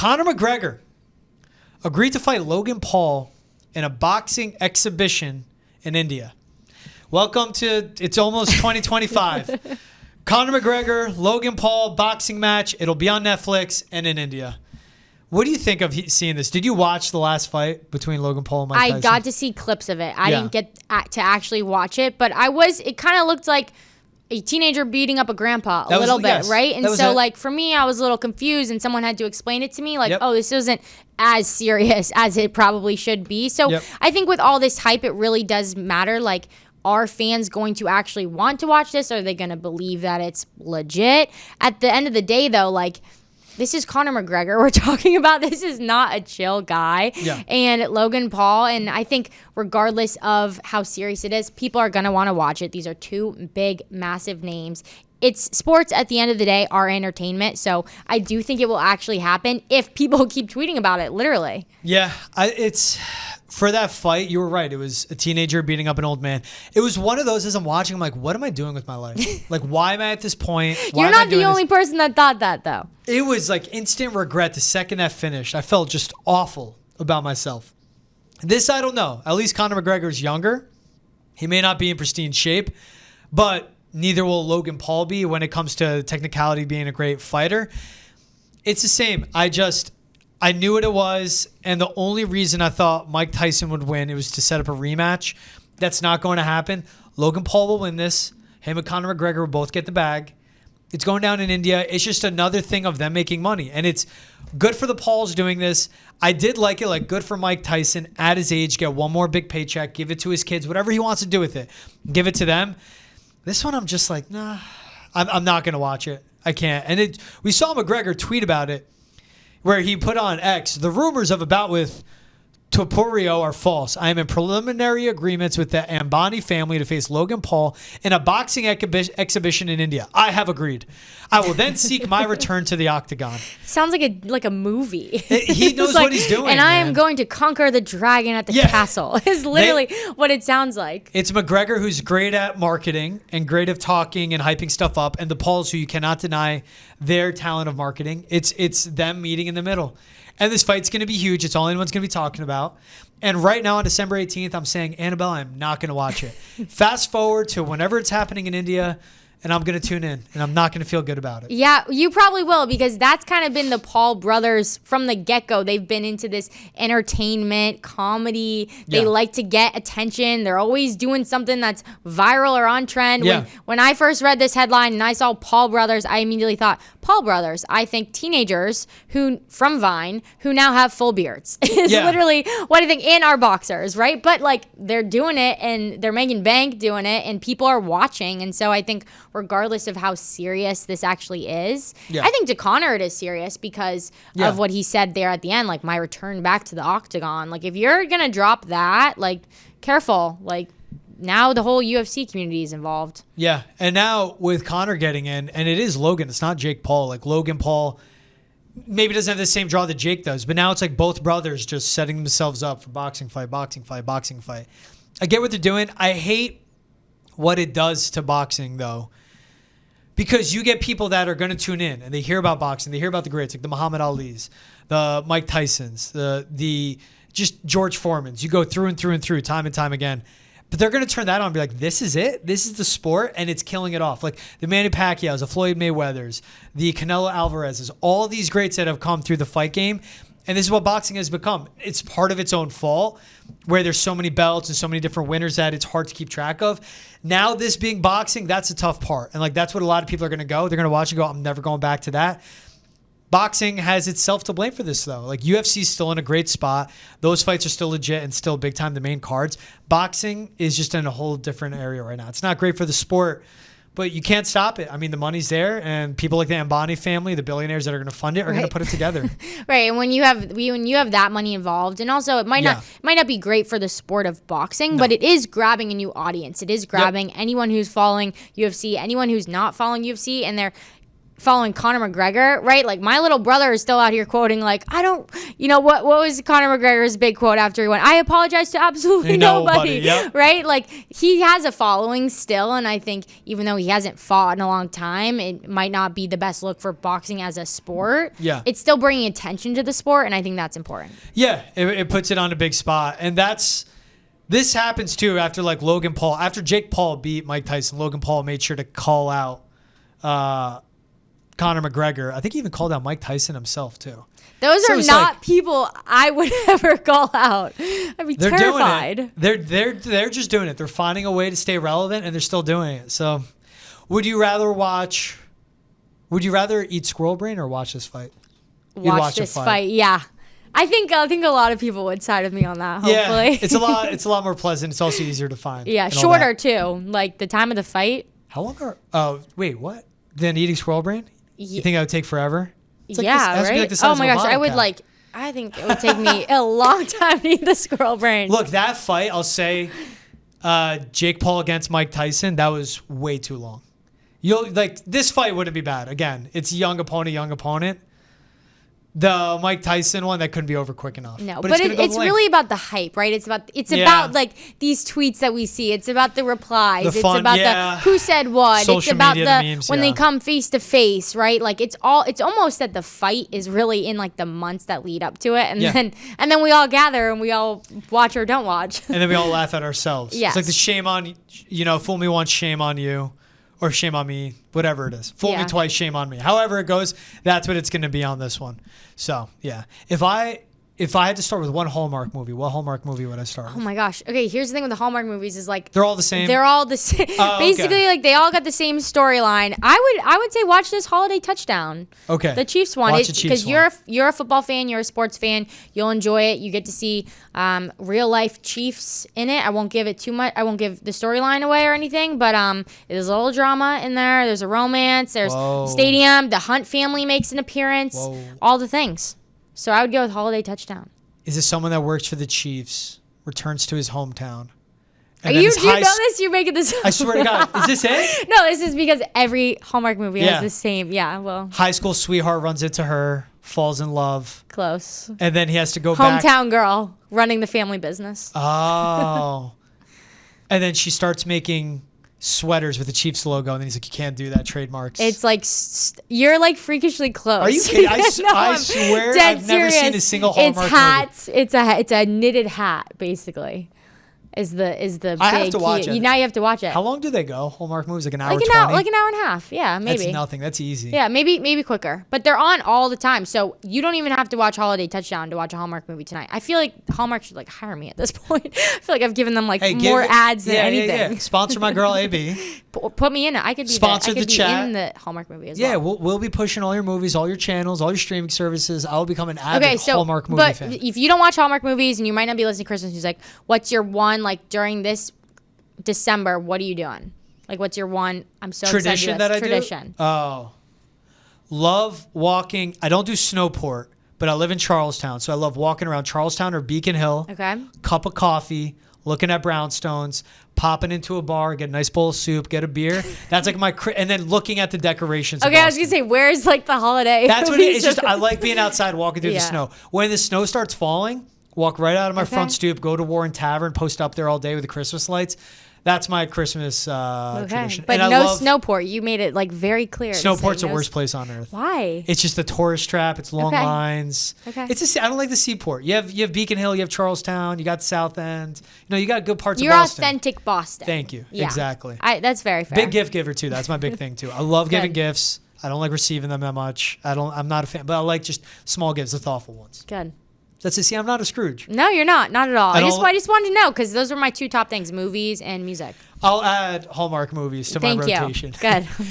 Conor McGregor agreed to fight Logan Paul in a boxing exhibition in India. Welcome to, it's almost 2025. Conor McGregor, Logan Paul, boxing match. It'll be on Netflix and in India. What do you think of seeing this? Did you watch the last fight between Logan Paul and Mike Tyson? I got to see clips of it. I didn't get to actually watch it, but it kind of looked like a teenager beating up a grandpa a little bit, right? And so, like, for me, I was a little confused, and someone had to explain it to me, like, oh, this isn't as serious as it probably should be. So I think with all this hype, it really does matter, like, are fans going to actually want to watch this? Are they going to believe that it's legit? At the end of the day, though, like, this is Conor McGregor we're talking about. This is not a chill guy. And Logan Paul. And I think regardless of how serious it is, people are going to want to watch it. These are two big, massive names. It's sports at the end of the day are entertainment. So I do think it will actually happen if people keep tweeting about it, literally. Yeah, it's... For that fight, you were right. It was a teenager beating up an old man. It was one of those, as I'm watching, I'm like, what am I doing with my life? Like, why am I at this point? You're not the only person that thought that, though. It was like instant regret the second that finished. I felt just awful about myself. This, I don't know. At least Conor McGregor is younger. He may not be in pristine shape, but neither will Logan Paul be when it comes to technicality being a great fighter. It's the same. I knew what it was, and the only reason I thought Mike Tyson would win, it was to set up a rematch. That's not going to happen. Logan Paul will win this. Him and Conor McGregor will both get the bag. It's going down in India. It's just another thing of them making money, and it's good for the Pauls doing this. I did like it, like good for Mike Tyson at his age, get one more big paycheck, give it to his kids, whatever he wants to do with it, give it to them. This one, I'm just like, nah, I'm not going to watch it. I can't. And we saw McGregor tweet about it, where he put on X, the rumors of a bout with Topuria are false. I am in preliminary agreements with the Ambani family to face Logan Paul in a boxing exhibition in India. I have agreed. I will then seek my return to the octagon. Sounds like a movie. He knows what he's doing. And I am going to conquer the dragon at the castle. Is literally what it sounds like. It's McGregor, who's great at marketing and great at talking and hyping stuff up, and the Pauls, who you cannot deny their talent of marketing. It's them meeting in the middle. And this fight's going to be huge. It's all anyone's going to be talking about. And right now on December 18th, I'm saying, Annabelle, I'm not going to watch it. Fast forward to whenever it's happening in India, and I'm going to tune in, and I'm not going to feel good about it. Yeah, you probably will, because that's kind of been the Paul brothers from the get-go. They've been into this entertainment, comedy. They like to get attention. They're always doing something that's viral or on trend. When I first read this headline and I saw Paul brothers, I immediately thought, Paul brothers, I think teenagers from Vine who now have full beards is literally what I think, and are boxers, right? But like, they're doing it and they're making bank doing it, and people are watching. And so I think regardless of how serious this actually is, I think to Conor it is serious because of what he said there at the end, like my return back to the octagon. Like, if you're gonna drop that, like, careful. Like, now the whole UFC community is involved. Yeah, and now with Conor getting in, and it is Logan, it's not Jake Paul. Like, Logan Paul maybe doesn't have the same draw that Jake does, but now it's like both brothers just setting themselves up for boxing fight. I get what they're doing. I hate what it does to boxing, though, because you get people that are going to tune in and they hear about boxing, they hear about the greats, like the Muhammad Ali's, the Mike Tysons, the just George Foreman's. You go through and through and through, time and time again. But they're going to turn that on and be like, this is it? This is the sport? And it's killing it off. Like the Manny Pacquiao's, the Floyd Mayweather's, the Canelo Alvarez's, all these greats that have come through the fight game. And this is what boxing has become. It's part of its own fault, where there's so many belts and so many different winners that it's hard to keep track of. Now, this being boxing, that's the tough part. And like, that's what a lot of people are going to go. They're going to watch and go, I'm never going back to that. Boxing has itself to blame for this, though. Like, UFC's still in a great spot. Those fights are still legit and still big time, the main cards. Boxing is just in a whole different area right now. It's not great for the sport, but you can't stop it. I mean, the money's there, and people like the Ambani family, the billionaires that are going to fund it, are going to put it together. Right, and when you have that money involved, and also it might not be great for the sport of boxing, but it is grabbing a new audience. It is grabbing anyone who's following UFC, anyone who's not following UFC, and they're following Conor McGregor, right? Like my little brother is still out here quoting like, I don't, what was Conor McGregor's big quote after he went? I apologize to absolutely nobody, yep. right? Like he has a following still. And I think even though he hasn't fought in a long time, it might not be the best look for boxing as a sport. Yeah. It's still bringing attention to the sport. And I think that's important. Yeah. It puts it on a big spot. And this happens too after like Logan Paul, after Jake Paul beat Mike Tyson, Logan Paul made sure to call out, Conor McGregor. I think he even called out Mike Tyson himself too. Those are not people I would ever call out. I'd be terrified. They're just doing it. They're finding a way to stay relevant, and they're still doing it. So, would you rather eat squirrel brain or watch this fight? Watch this fight. Yeah. I think a lot of people would side with me on that. Hopefully, yeah, it's a lot more pleasant. It's also easier to find. Yeah, shorter too. Like the time of the fight. How long are? Oh, wait, what? Then eating squirrel brain? You think that would take forever? It's like right? Oh my gosh, I think it would take me a long time to eat the squirrel brain. Look, that fight, I'll say, Jake Paul against Mike Tyson, that was way too long. This fight wouldn't be bad. Again, it's young opponent. The Mike Tyson one, that couldn't be over quick enough. No, but it's really about the hype, right? It's about like these tweets that we see. It's about the replies. It's about the who said what. Social it's about media, the memes, when they come face to face, right? Like it's almost that the fight is really in like the months that lead up to it, and then we all gather and we all watch or don't watch, and then we all laugh at ourselves. Yes. It's like the shame on fool me once, shame on you. Or shame on me, whatever it is. Fool me twice, shame on me. However it goes, that's what it's going to be on this one. So, yeah. If I had to start with one Hallmark movie, what Hallmark movie would I start with? Oh my gosh. Okay, here's the thing with the Hallmark movies is like they're all the same. Basically, like they all got the same storyline. I would say watch this Holiday Touchdown. Okay. The Chiefs one. Because you're a football fan, you're a sports fan, you'll enjoy it. You get to see real life Chiefs in it. I won't give it too much. I won't give the storyline away or anything, but there's a little drama in there. There's a romance. There's stadium. The Hunt family makes an appearance. All the things. So I would go with Holiday Touchdown. Is this someone that works for the Chiefs, returns to his hometown? Do you know this? You're making this up. I swear to God. Is this it? No, this is because every Hallmark movie has the same. Yeah, well. High school sweetheart runs into her, falls in love. Close. And then he has to go back. Hometown girl running the family business. Oh. And then she starts making sweaters with the Chiefs logo, and then he's like, you can't do that, trademarks. It's like you're like freakishly close. Are you kidding? I swear I've never seen a single Hallmark movie. It's hats. It's a knitted hat, basically. Is the I have to watch it. Now you have to watch it. How long do they go? Hallmark movies like an hour 20? Like an hour and a half. Yeah, maybe. That's nothing. That's easy. Yeah, maybe quicker. But they're on all the time, so you don't even have to watch Holiday Touchdown to watch a Hallmark movie tonight. I feel like Hallmark should like hire me at this point. I feel like I've given them more ads than anything. Yeah. Sponsor my girl AB. Put me in it. I could be sponsor the chat. In the Hallmark movie as well. Yeah, we'll be pushing all your movies, all your channels, all your streaming services. I'll become an avid Hallmark movie fan. But if you don't watch Hallmark movies and you might not be listening to Christmas music, what's your one like during this December? What are you doing? Like, what's your one? I'm so tradition excited. Tradition that I do. Oh, love walking. I don't do Snowport, but I live in Charlestown, so I love walking around Charlestown or Beacon Hill. Okay. Cup of coffee, looking at brownstones, popping into a bar, get a nice bowl of soup, get a beer. That's like and then looking at the decorations. Okay, I was gonna say, where's like the holiday? That's what it is. It's just I like being outside, walking through the snow. When the snow starts falling, walk right out of my front stoop, go to Warren Tavern, post up there all day with the Christmas lights. That's my Christmas tradition. But no Snowport. You made it like very clear. Snowport's the worst place on earth. Why? It's just a tourist trap. It's long lines. Okay. I don't like the seaport. You have Beacon Hill. You have Charlestown. You got South End. You got good parts of Boston. You're authentic Boston. Thank you. Yeah. Exactly. That's very fair. Big gift giver too. That's my big thing too. I love giving gifts. I don't like receiving them that much. I'm not a fan, but I like just small gifts, the thoughtful ones. Good. That's it. See, I'm not a Scrooge. No, you're not at all. I just wanted to know because those were my two top things: movies and music. I'll add Hallmark movies to my rotation. Thank you. Good.